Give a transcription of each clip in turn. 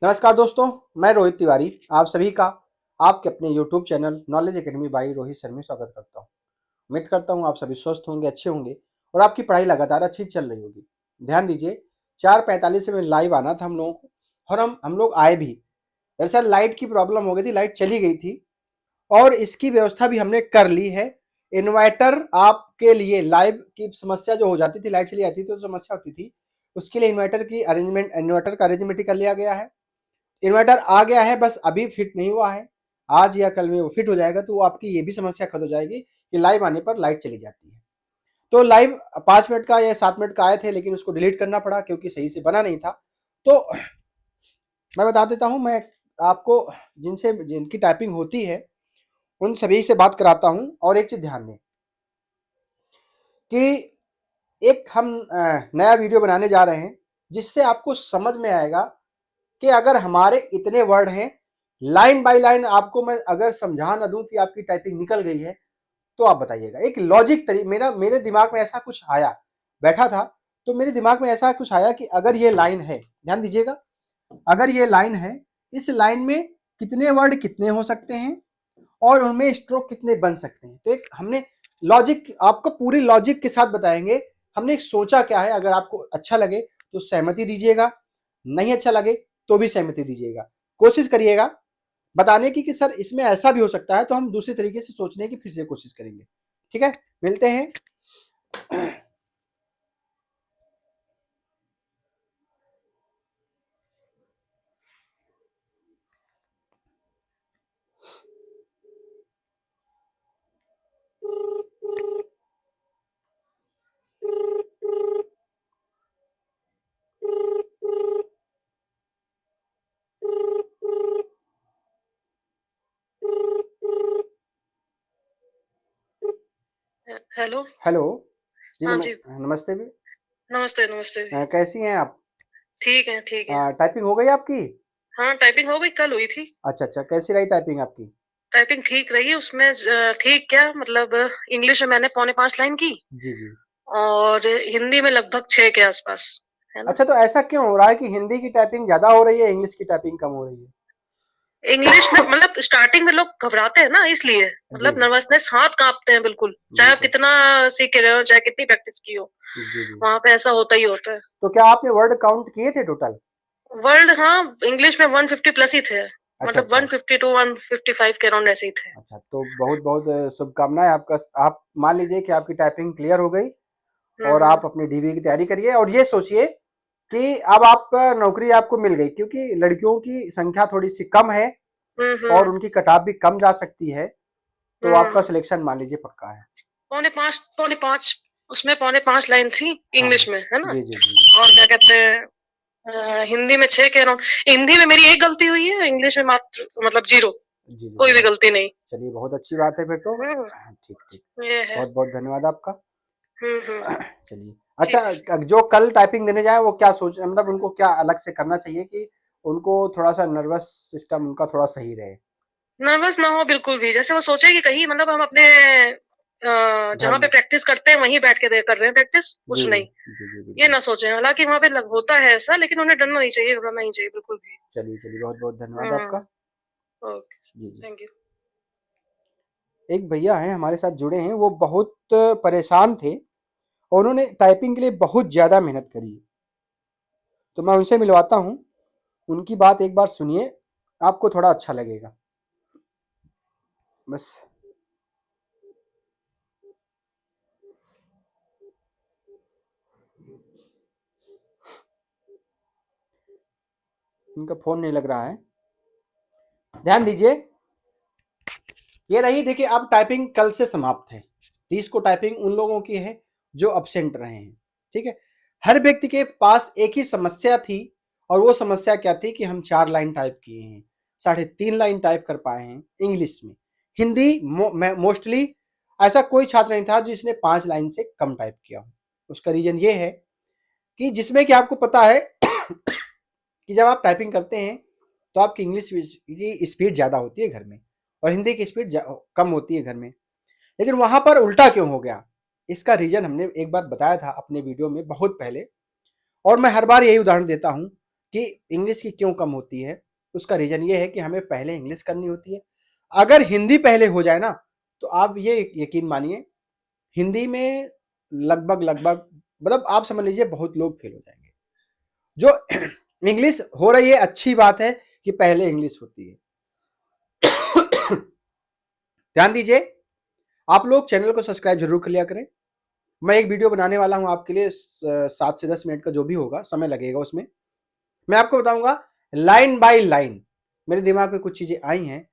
नमस्कार दोस्तों, मैं रोहित तिवारी आप सभी का आपके अपने YouTube channel knowledge academy by Rohit sir में स्वागत करता हूं। उम्मीद करता हूं आप सभी स्वस्थ होंगे, अच्छे होंगे और आपकी पढ़ाई लगातार अच्छी चल रही होगी। ध्यान दीजिए, 4:45 में लाइव आना था हम लोगों को और हम लोग आए भी। दरअसल लाइट की प्रॉब्लम हो गई थी, लाइट चली गई थी और इसकी व्यवस्था भी हमने कर ली है। इन्वर्टर आपके लिए लाइव की समस्या जो हो जाती थी, लाइट चली जाती थी तो समस्या होती थी, उसके लिए इन्वर्टर का अरेंजमेंट कर लिया गया है। इन्वर्टर आ गया है, बस अभी फिट नहीं हुआ है। आज या कल में वो फिट हो जाएगा तो आपकी ये भी समस्या खत्म हो जाएगी कि लाइव आने पर लाइट चली जाती है। तो लाइव 5 मिनट का या 7 मिनट का आए थे, लेकिन उसको डिलीट करना पड़ा क्योंकि सही से बना नहीं था। तो मैं बता देता हूं, मैं आपको जिनकी टाइपिंग होती है उन सभी से बात कराता हूं। और एक चीज ध्यान दें कि एक हम नया वीडियो बनाने जा रहे हैं जिससे आपको समझ में आएगा कि अगर हमारे इतने वर्ड हैं, लाइन बाय लाइन आपको मैं अगर समझा ना दूं कि आपकी टाइपिंग निकल गई है तो आप बताइएगा। एक लॉजिक मेरे दिमाग में ऐसा कुछ आया, बैठा था तो मेरे दिमाग में ऐसा कुछ आया कि अगर ये लाइन है, ध्यान दीजिएगा, अगर ये लाइन है, इस लाइन में कितने वर्ड कितने हो सकते हैं और उनमें स्ट्रोक कितने बन सकते हैं। तो एक हमने लॉजिक आपको पूरी लॉजिक के साथ बताएंगे। हमने एक सोचा क्या है, अगर आपको अच्छा लगे तो सहमति दीजिएगा, नहीं अच्छा लगे तो भी सहमति दीजिएगा। कोशिश करिएगा बताने की कि सर इसमें ऐसा भी हो सकता है, तो हम दूसरे तरीके से सोचने की फिर से कोशिश करेंगे। ठीक है, मिलते हैं। हेलो। हेलो जी, हाँ जी। नमस्ते भी। नमस्ते नमस्ते। कैसी हैं आप? ठीक है ठीक है। टाइपिंग हो गई आपकी? हाँ, टाइपिंग हो गई, कल हुई थी। अच्छा अच्छा, कैसी रही टाइपिंग आपकी? टाइपिंग ठीक रही है उसमें। ठीक क्या मतलब, इंग्लिश में मैंने 4.25 लाइन की जी जी। और हिंदी में लगभग 6 के आसपास, है ना। अच्छा, तो ऐसा क्यों हो रहा है कि हिंदी की टाइपिंग ज्यादा हो रही है, इंग्लिश की टाइपिंग कम हो रही है? इंग्लिश में मतलब स्टार्टिंग में लोग घबराते हैं ना, इसलिए जी मतलब जी। नर्वसनेस, हाथ कांपते हैं बिल्कुल, चाहे आप बिल्कुल। कितना सीख के रहे हो, चाहे कितनी प्रैक्टिस की हो, जी जी। वहां पे ऐसा होता ही होता है। तो क्या आपने वर्ड काउंट किए थे टोटल? वर्ल्ड, हाँ, इंग्लिश में 150 प्लस ही थे। अच्छा मतलब अच्छा। 150 टू 155 के अराउंड ऐसे ही थे। अच्छा, तो बहुत बहुत शुभकामनाएं आपका। आप मान लीजिए कि आपकी टाइपिंग क्लियर हो गई और हम्म। आप अपनी डीबी की तैयारी करिए और ये सोचिए कि अब आप नौकरी आपको मिल गई, क्योंकि लड़कियों की संख्या थोड़ी सी कम है और हम्म। उनकी कटाव भी कम जा सकती है। तो आपका हम्म। सिलेक्शन मान लीजिए पक्का है। 4.5 उसमें 4.5 लाइन थी हाँ हाँ। इंग्लिश में, है ना। जी जी जी। और क्या कहते हैं, हिंदी में 6 के अराउंड। हिंदी में मेरी एक गलती हुई है, इंग्लिश में मात्र मतलब 0, जी जी, कोई भी बहुत। गलती नहीं। चलिए, बहुत अच्छी बात है फिर तो। हम्म। ठीक ठीक। ये है। बहुत बहुत धन्यवाद आपका। हम्म। चलिए। अच्छा, ठीक। जो कल टाइपिंग देने जाए वो क्या सोच, मतलब उनको क्या अलग से करना चाहिए कि उनको थोड़ा सा नर्वस सिस्टम उनका थोड़ा सही रहे? नर्वस ना हो बिल्कुल भी, जैसे वो सोचे कि कहीं मतलब हम अपने घर जहाँ पे में। प्रैक्टिस करते हैं वहीं बैठ के कर रहे हैं प्रैक्टिस, जी कुछ जी। नहीं। जी जी, ये बिल्कुल। ना सोचे, हालांकि वहां पे होता है ऐसा, लेकिन उन्हें डरना नहीं चाहिए, घबराना नहीं चाहिए बिल्कुल भी। चलिए चलिए, बहुत बहुत धन्यवाद हम्म। आपका। ओके। जी जी। Thank you. एक भैया हैं हमारे साथ जुड़े हैं, वो बहुत परेशान थे और उन्होंने टाइपिंग के लिए बहुत ज़्यादा मेहनत करी है। तो मैं उनसे मिलवाता हूँ, उनकी बात एक बार सुनिए, आपको थोड़ा अच्छा लगेगा बस। इनका फ़ोन नहीं लग रहा है, ध्यान दीजिए। ये रही, देखिए अब टाइपिंग कल से समाप्त है। 30 को टाइपिंग उन लोगों की है जो अब्सेंट रहे हैं। ठीक है, हर व्यक्ति के पास एक ही समस्या थी और वो समस्या क्या थी कि हम 4 लाइन टाइप किए हैं, 3.5 लाइन टाइप कर पाए हैं इंग्लिश में। हिंदी मोस्टली ऐसा कोई छात्र नहीं था जिसने 5 लाइन से कम टाइप किया हो। उसका रीजन ये है कि जिसमें कि आपको पता है कि जब आप टाइपिंग करते हैं तो आपकी इंग्लिश की स्पीड ज़्यादा होती है घर में और हिंदी की स्पीड कम होती है घर में। लेकिन वहां पर उल्टा क्यों हो गया, इसका रीजन हमने एक बार बताया था अपने वीडियो में बहुत पहले, और मैं हर बार यही उदाहरण देता हूं कि इंग्लिश की क्यों कम होती है, उसका रीजन ये है कि हमें पहले इंग्लिश करनी होती है। अगर हिंदी पहले हो जाए ना, तो आप ये यकीन मानिए, हिंदी में लगभग मतलब आप समझ लीजिए बहुत लोग फेल हो जाएंगे। जो इंग्लिश हो रही है, अच्छी बात है कि पहले इंग्लिश होती है। ध्यान दीजिए, आप लोग चैनल को सब्सक्राइब जरूर कर लिया करें। मैं एक वीडियो बनाने वाला हूं आपके लिए, 7 से 10 मिनट का जो भी होगा, समय लगेगा उसमें। मैं आपको बताऊंगा लाइन बाय लाइन, मेरे दिमाग में कुछ चीजें आई हैं,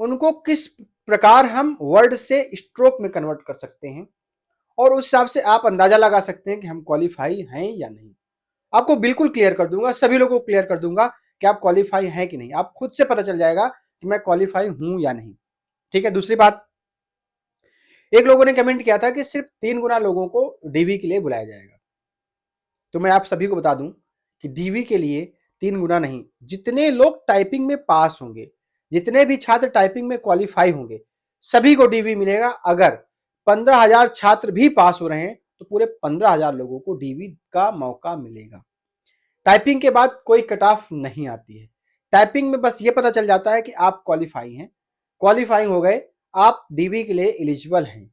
उनको किस प्रकार हम वर्ड से स्ट्रोक में कन्वर्ट कर सकते हैं, और उस हिसाब से आप अंदाजा लगा सकते हैं कि हम क्वालिफाई हैं या नहीं। आपको बिल्कुल क्लियर कर दूंगा, सभी लोगों को क्लियर कर दूंगा कि आप क्वालिफाई हैं कि नहीं। आप खुद से पता चल जाएगा कि मैं क्वालिफाई हूं या नहीं। ठीक है। दूसरी बात, एक लोगों ने कमेंट किया था कि सिर्फ 3 गुना लोगों को डीवी के लिए बुलाया जाएगा। तो मैं आप सभी को बता दूं कि डीवी के लिए 3 गुना नहीं, जितने लोग टाइपिंग में पास होंगे, जितने भी छात्र टाइपिंग में क्वालिफाई होंगे, सभी को डीवी मिलेगा। अगर 15,000 छात्र भी पास हो रहे हैं तो पूरे 15,000 लोगों को डीवी का मौका मिलेगा। टाइपिंग के बाद कोई कट ऑफ नहीं आती है। टाइपिंग में बस ये पता चल जाता है कि आप क्वालिफाई हैं, क्वालिफाई हो गए, आप डीवी के लिए एलिजिबल हैं।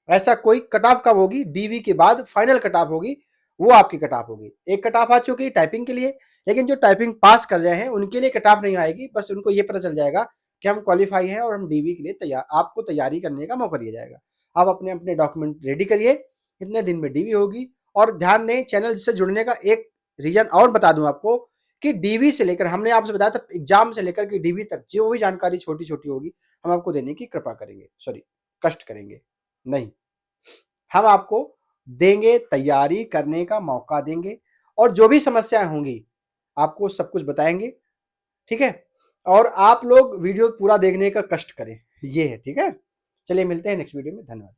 ऐसा कोई कट ऑफ कब होगी, डीवी के बाद फाइनल कट ऑफ होगी, वो आपकी कट ऑफ होगी। एक कट ऑफ आ चुकी है टाइपिंग के लिए, लेकिन जो टाइपिंग पास कर रहे हैं उनके लिए कट ऑफ नहीं आएगी। बस उनको ये पता चल जाएगा कि हम क्वालिफाई हैं और हम डीवी के लिए तैयार, आपको तैयारी करने का मौका दिया जाएगा। आप अपने अपने डॉक्यूमेंट रेडी करिए, इतने दिन में डीवी होगी। और ध्यान दें, चैनल से जुड़ने का एक रीजन और बता दूं आपको, कि डीवी से लेकर, हमने आपसे बताया था एग्जाम से लेकर के डीवी तक जो भी जानकारी छोटी छोटी होगी, हम आपको देने की कृपा करेंगे, सॉरी कष्ट करेंगे नहीं, हम आपको देंगे, तैयारी करने का मौका देंगे, और जो भी समस्याएं होंगी आपको सब कुछ बताएंगे। ठीक है। और आप लोग वीडियो पूरा देखने का कष्ट करें, ये है। ठीक है। चलिए मिलते हैं नेक्स्ट वीडियो में। धन्यवाद।